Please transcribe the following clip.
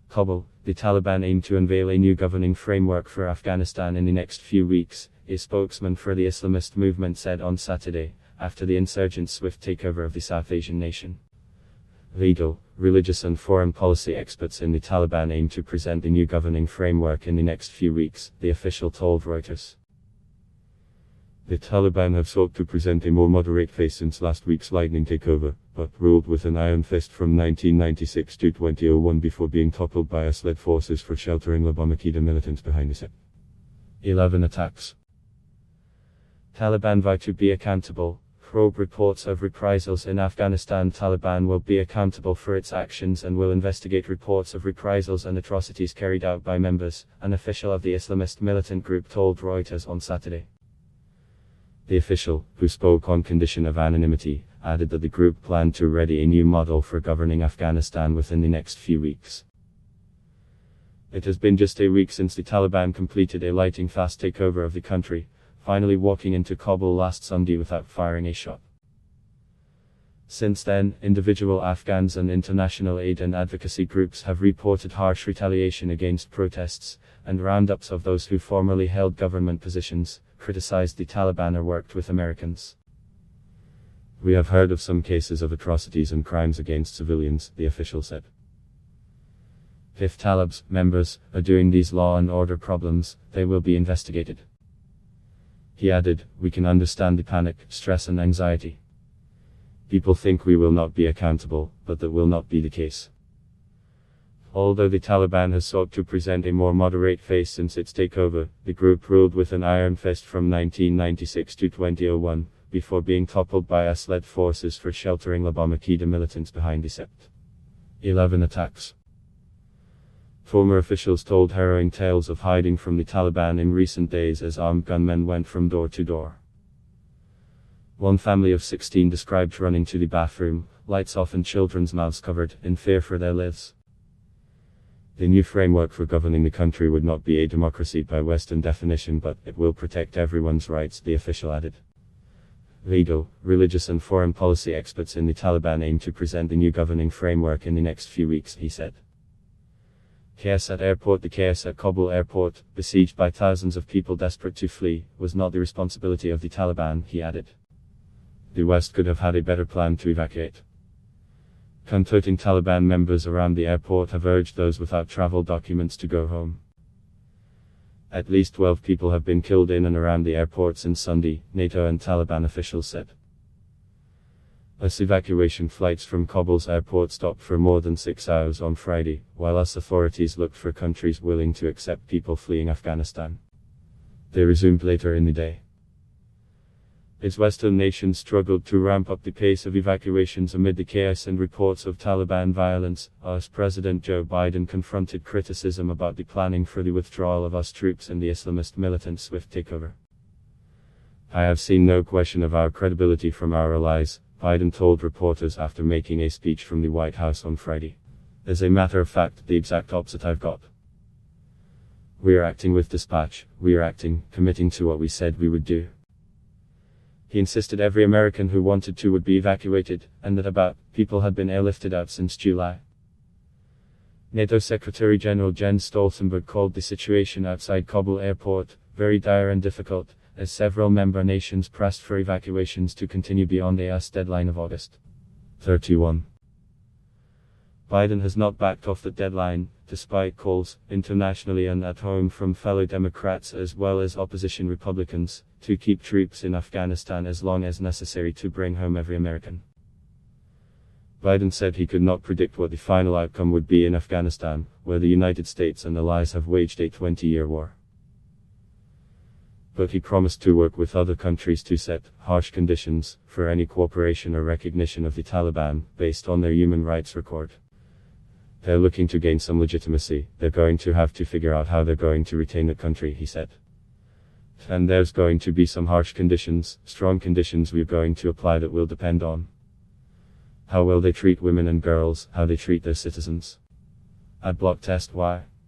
KABUL, the Taliban aim to unveil a new governing framework for Afghanistan in the next few weeks, a spokesman for the Islamist movement said on Saturday, after the insurgents' swift takeover of the South Asian nation. Legal, religious and foreign policy experts in the Taliban aim to present the new governing framework in the next few weeks, the official told Reuters. The Taliban have sought to present a more moderate face since last week's lightning takeover, but ruled with an iron fist from 1996 to 2001 before being toppled by US-led forces for sheltering Al-Qaeda militants behind the 11 attacks. Taliban vow to be accountable. Probe reports of reprisals in Afghanistan. Taliban will be accountable for its actions and will investigate reports of reprisals and atrocities carried out by members, an official of the Islamist militant group told Reuters on Saturday. The official, who spoke on condition of anonymity, added that the group planned to ready a new model for governing Afghanistan within the next few weeks. It has been just a week since the Taliban completed a lightning-fast takeover of the country, finally walking into Kabul last Sunday without firing a shot. Since then, individual Afghans and international aid and advocacy groups have reported harsh retaliation against protests, and roundups of those who formerly held government positions, criticized the Taliban or worked with Americans. We have heard of some cases of atrocities and crimes against civilians, the official said. If Taliban members are doing these law and order problems, they will be investigated. He added, "We can understand the panic, stress and anxiety. People think we will not be accountable, but that will not be the case." Although the Taliban has sought to present a more moderate face since its takeover, the group ruled with an iron fist from 1996 to 2001, before being toppled by US-led forces for sheltering Al-Qaeda militants behind the 11 attacks. Former officials told harrowing tales of hiding from the Taliban in recent days as armed gunmen went from door to door. One family of 16 described running to the bathroom, lights off and children's mouths covered, in fear for their lives. The new framework for governing the country would not be a democracy by Western definition, but it will protect everyone's rights, the official added. Legal, religious and foreign policy experts in the Taliban aim to present the new governing framework in the next few weeks, he said. Chaos at airport. The chaos at Kabul airport, besieged by thousands of people desperate to flee, was not the responsibility of the Taliban, he added. The West could have had a better plan to evacuate. Cantonning Taliban members around the airport have urged those without travel documents to go home. At least 12 people have been killed in and around the airport since Sunday, NATO and Taliban officials said. US evacuation flights from Kabul's airport stopped for more than 6 hours on Friday, while US authorities looked for countries willing to accept people fleeing Afghanistan. They resumed later in the day. Its Western nations struggled to ramp up the pace of evacuations amid the chaos and reports of Taliban violence. US President Joe Biden confronted criticism about the planning for the withdrawal of US troops and the Islamist militants' swift takeover. "I have seen no question of our credibility from our allies," Biden told reporters after making a speech from the White House on Friday. "As a matter of fact, the exact opposite I've got. We are acting with dispatch, we are acting, committing to what we said we would do." He insisted every American who wanted to would be evacuated, and that about people had been airlifted out since July. NATO Secretary General Jens Stoltenberg called the situation outside Kabul airport very dire and difficult, as several member nations pressed for evacuations to continue beyond the US deadline of August 31. Biden has not backed off the deadline, despite calls, internationally and at home from fellow Democrats as well as opposition Republicans, to keep troops in Afghanistan as long as necessary to bring home every American. Biden said he could not predict what the final outcome would be in Afghanistan, where the United States and allies have waged a 20-year war. But he promised to work with other countries to set harsh conditions for any cooperation or recognition of the Taliban, based on their human rights record. They're looking to gain some legitimacy, they're going to have to figure out how they're going to retain the country, he said. And there's going to be some harsh conditions, strong conditions we're going to apply that will depend on how well they treat women and girls, how they treat their citizens. Ad block test why.